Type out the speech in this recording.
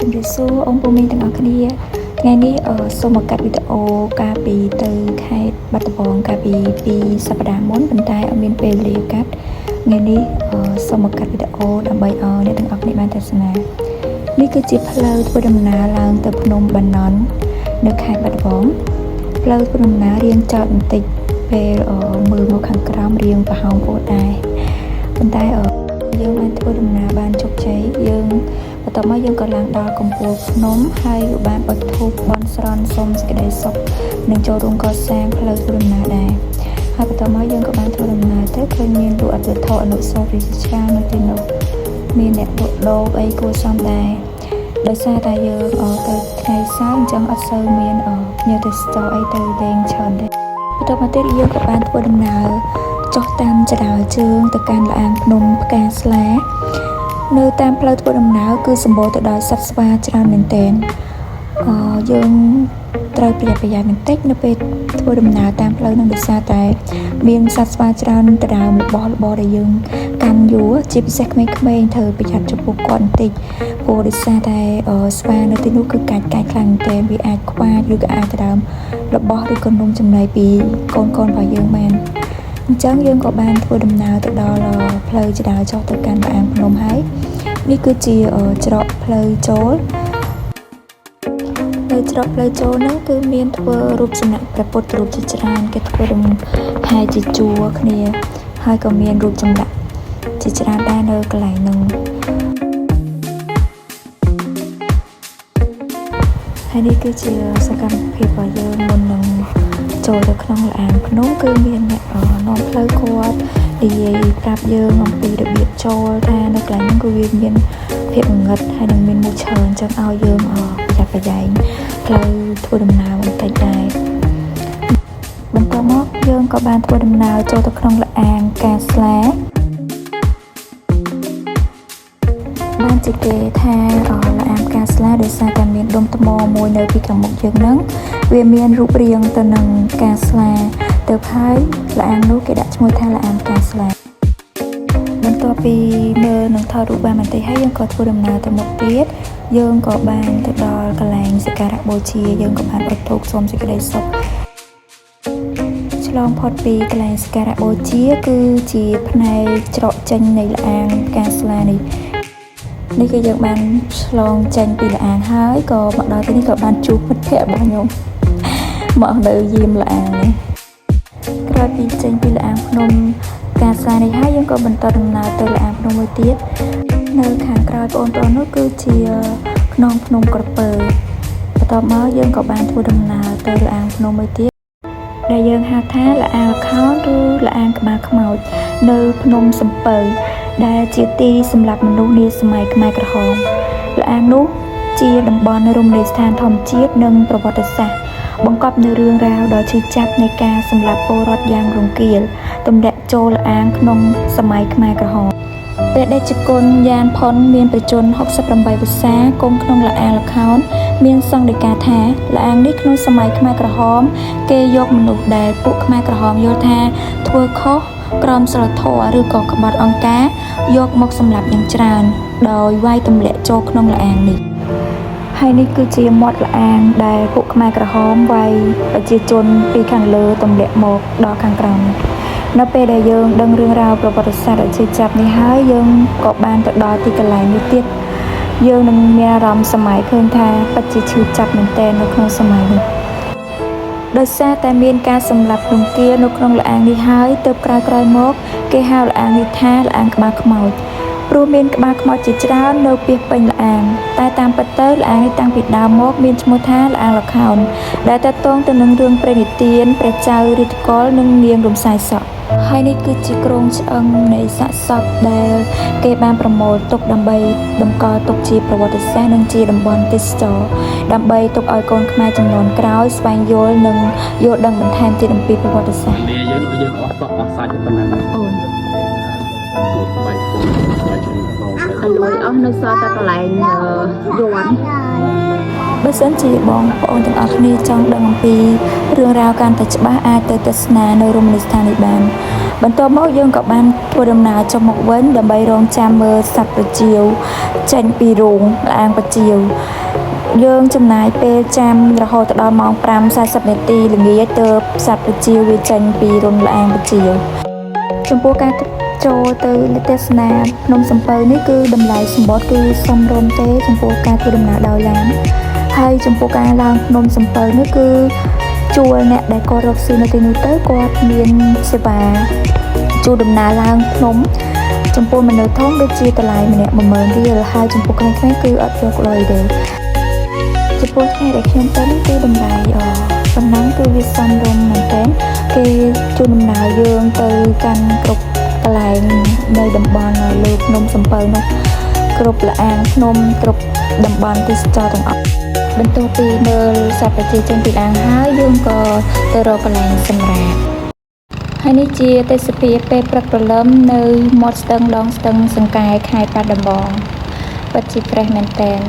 ជំរាបសួរអូនពូមីងទាំងអស់គ្នាថ្ងៃនេះសូមមកកាត់វីដេអូកាលពីទៅខេត្តបាត់ដំបងកាលពី2សប្តាហ៍មុនប៉ុន្តែអត់មានពេលវេលាកាត់ថ្ងៃនេះសូមមកកាត់វីដេអូដើម្បីឲ្យអ្នកទាំងអស់គ្នាបានទស្សនានេះគឺជាផ្លូវធ្វើដំណើរឡើងទៅភ្នំបាណន់នៅខេត្តបាត់ដំបងផ្លូវធ្វើដំណើររៀងចោតបន្តិចពេលមើលមកខាងក្រោមរៀងប្រហោងពោលដែរប៉ុន្តែយើងបានធ្វើដំណើរបានជោគជ័យយើងបន្ទាប់មកយើងក៏ឡើងដល់កំពូលភ្នំហើយក៏បានបិទធូបបន់ស្រន់សូមសេចក្តីសុខនិងចូលរួមកសាងផ្លូវធ្វើដំណើរដែរហើយបន្ទាប់មកយើងក៏បានធ្វើដំណើរទៅឃើញមានរូបអត្តថអនុស្សាវរីយ៍ច្រើននៅទីនោះមានអ្នកលក់ដូរអីគួរសមដែរដោយសារតែយើងទៅថ្ងៃសៅរ៍អញ្ចឹងអត់សូវមានភ្ញៀវទេសចរអីទៅលេងច្រើនដែរបន្ទាប់មកទៀតយើងក៏បានធ្វើដំណើរចុះតាមចរាចរណ៍ជើងទៅកាន់ល្អាងភ្នំផ្កាស្លានៅតាមផ្លូវធ្វើដំណើរគឺសម្បូរទៅដោយសត្វស្វាច្រើនមែនទែនយើងត្រូវប្រយ័ត្នប្រយែងបន្តិចនៅពេលធ្វើដំណើរតាមផ្លូវនឹងដោយសារតែមានសត្វស្វាច្រើនដណ្ដើមរបស់របរដែលយើងកាន់យួរជាពិសេសក្មេងៗត្រូវប្រយ័ត្នចំពោះគាត់បន្តិចព្រោះដោយសារតែស្វានៅទីនោះគឺកាច់ខ្លាំងមែនទែនវាអាចខ្វាចឬក៏អាចដណ្ដើមរបស់ឬក៏នំចំណីពីកូនរបស់យើងបានអញ្ចឹងយើងក៏បានធ្វើដំណើរទៅដល់ផ្លូវចរាចរណ៍ចុះទៅកាន់ល្អាងភ្នំហើយនេះគឺជាច្រកផ្លូវចូលនៅច្រកផ្លូវចូលហ្នឹងគឺមានធ្វើរូបសំណាកព្រះពុទ្ធរូបជាច្រើនគេធ្វើរំហាយជាជួរគ្នាហើយក៏មានរូបចម្លាក់ជាច្រើនដែរនៅកន្លែងហ្នឹងហើយនេះគឺជាសកម្មភាពរបស់យើងមុននឹងចូលទៅក្នុងល្អាងភ្នំគឺមានអ្នកនាំផ្លូវគាត់និយាយប្រាប់យើងអំពីរបៀបចូលថានៅកន្លែងហ្នឹងគឺវាមានភាពងងឹតហើយនឹងមានមូសច្រើនអញ្ចឹងឲ្យយើងប្រយ័ត្នប្រយែងផ្លូវធ្វើដំណើរបន្តិចដែរបន្ទាប់មកយើងក៏បានធ្វើដំណើរចូលទៅក្នុងល្អាងកាស្លាបានជាគេថាល្អាងកាស្លាដោយសារតែមានដុំថ្មមួយនៅពីខាងមុខយើងហ្នឹងវាមានរូបរាងទៅនឹងកាស្លាទៅហើយល្អាងនោះគេដាក់ឈ្មោះថាល្អាងកាស្លាបន្ទាប់ពីមើលនឹងថតរូបបានបន្តិចហើយយើងក៏ធ្វើដំណើរទៅមុខទៀតយើងក៏បានទៅដល់កន្លែងសក្ការៈបូជាយើងក៏បានអត់ធូបសូមសេចក្តីសុខឆ្លងផុតពីកន្លែងសក្ការៈបូជាគឺជាផ្នែកច្រកចេញនៃល្អាងកាស្លានេះគឺយើងបានឆ្លងចេញពីល្អាងហើយក៏មកដល់ទីនេះក៏បានជួបមិត្តភ័ក្តិរបស់ខ្ញុំមកនៅយាមល្អាងនេះក្រោយពីចេញពីល្អាងភ្នំកាស្លានេះហើយយើងក៏បន្តដំណើរទៅល្អាងភ្នំមួយទៀតនៅខាងក្រោយបងប្អូននោះគឺជាខ្នងភ្នំក្រពើបន្ទាប់មកយើងក៏បានធ្វើដំណើរទៅល្អាងភ្នំមួយទៀតដែលយើងហៅថាល្អាងល្ខោនឬល្អាងក្បាលខ្មោចនៅភ្នំសំពៅដែលជាទីសម្រាប់មនុស្សនាសម័យខ្មែរក្រហមល្អាងនោះជាតំបន់រមណីយដ្ឋានធម្មជាតិនិងប្រវត្តិសាស្ត្របង្កប់នូវរឿងរ៉ាវដ៏ឈឺចាប់នៃការសម្លាប់ពលរដ្ឋយ៉ាងរង្គាលទម្លាក់ចូលល្អាងក្នុងសម័យខ្មែរក្រហមព្រះតេជគុណយ៉ានផុនមានប្រជជន68វស្សាគង់ក្នុងល្អាងល្ខោនមានសង្ឃដីកាថាល្អាងនេះក្នុងសម័យខ្មែរក្រហមគេយកមនុស្សដែលពួកខ្មែរក្រហមយល់ថាធ្វើខុសក្រមសីលធម៌ឬក៏ក្បត់អង្គការយកមកសម្លាប់យ៉ាងច្រើនដោយវាយទម្លាក់ចូលក្នុងល្អាងនេះហើយនេះគឺជាមាត់ល្អាងដែលពួកខ្មែរក្រហមវាយប្រជាជនពីខាងលើទម្លាក់មកដល់ខាងក្រោមនៅពេលដែលយើងដឹងរឿងរ៉ាវប្រវត្តិសាស្ត្រដ៏ឈឺចាប់នេះហើយយើងក៏បានទៅដល់ទីកន្លែងនេះទៀតយើងនឹងមានអារម្មណ៍សម័យឃើញថាពិតជាឈឺចាប់មែនទែននៅក្នុងសម័យនេះដោយសារតែមានការសម្លាប់រង្គាលនៅក្នុងល្អាងនេះហើយទើបក្រោយមកគេហៅល្អាងនេះថាល្អាងក្បាលខ្មោចព្រោះមានក្បាលខ្មោចជាច្រើននៅពាសពេញល្អាងតែតាមពិតទៅល្អាងនេះតាំងពីដើមមកមានឈ្មោះថាល្អាងល្ខោនដែលទាក់ទងទៅនឹងរឿងព្រេងនិទានព្រះចៅរាជកុលនិងនាងរំសាយសក់ហើយនេះគឺជាគ្រោងឆ្អឹងនៃសាកសពដែលគេបានប្រមូលទុកដើម្បីតម្កល់ទុកជាប្រវត្តិសាស្ត្រនិងជាតំបន់ទេសចរដើម្បីទុកឲ្យកូនខ្មែរចំនួនក្រោយស្វែងយល់និងយល់ដឹងបន្ថែមទៀតអំពីប្រវត្តិសាស្ត្រយើងអស់សក់អស់សាច់ប៉ុណ្ណឹងអូនបាយពុំបាយជ្រីបងអលួយអស់នៅសល់តែកន្លែងយន់ បើសិនជាបងប្អូនទាំងអស់គ្នាចង់ដឹងអំពីរឿងរ៉ាវកាន់តែច្បាស់អាចទៅទស្សនានៅរមណីយដ្ឋាននេះបាន បន្ទាប់មកយើងក៏បានធ្វើដំណើរចុះមកវិញដើម្បីរងចាំមើលសត្វប្រចៀវចេញពីរោងល្អាងប្រចៀវយើងចំណាយពេលចាំរហូតដល់ម៉ោង 5:40 នាទីល្ងាចទើបសត្វប្រចៀវវាចេញពីរោងល្អាងប្រចៀវចំពោះការចូលទៅទស្សនាភ្នំសំពៅនេះគឺតម្លៃសម្បត្តិគឺសមរម្យទេចំពោះការធ្វើដំណើរដោយឡានហើយចំពោះការឡើងភ្នំសំពៅនេះគឺជួលអ្នកដែលគាត់រកស៊ីនៅទីនោះទៅគាត់មានសេវាជួលដំណើរឡើងភ្នំចំពោះមនុស្សធំដូចជាតម្លៃម្នាក់ 10000 រៀលហើយចំពោះក្មេងៗគឺអត់យកលុយទេចំពោះថ្ងៃដែលខ្ញុំទៅគឺតម្លៃប៉ុណ្ណឹងគឺវាសមរម្យមែនទែនគេជួលដំណើរយើងទៅកាន់គ្រប់កន្លែងនៅតំបន់លើភ្នំសំពៅនោះគ្រប់ល្អាងភ្នំគ្រប់តំបន់ទេសចរទាំងអស់បន្ទាប់ពីមើលសត្វប្រជាជនពីអាងហើយយើងក៏ទៅរកកន្លែងសម្រាកហើយនេះជាទេសភាពពេលព្រឹកព្រលឹមនៅមាត់ស្ទឹងដងស្ទឹងសង្កែខេត្តបាត់ដំបងពិតជាប្រេះមែនទែន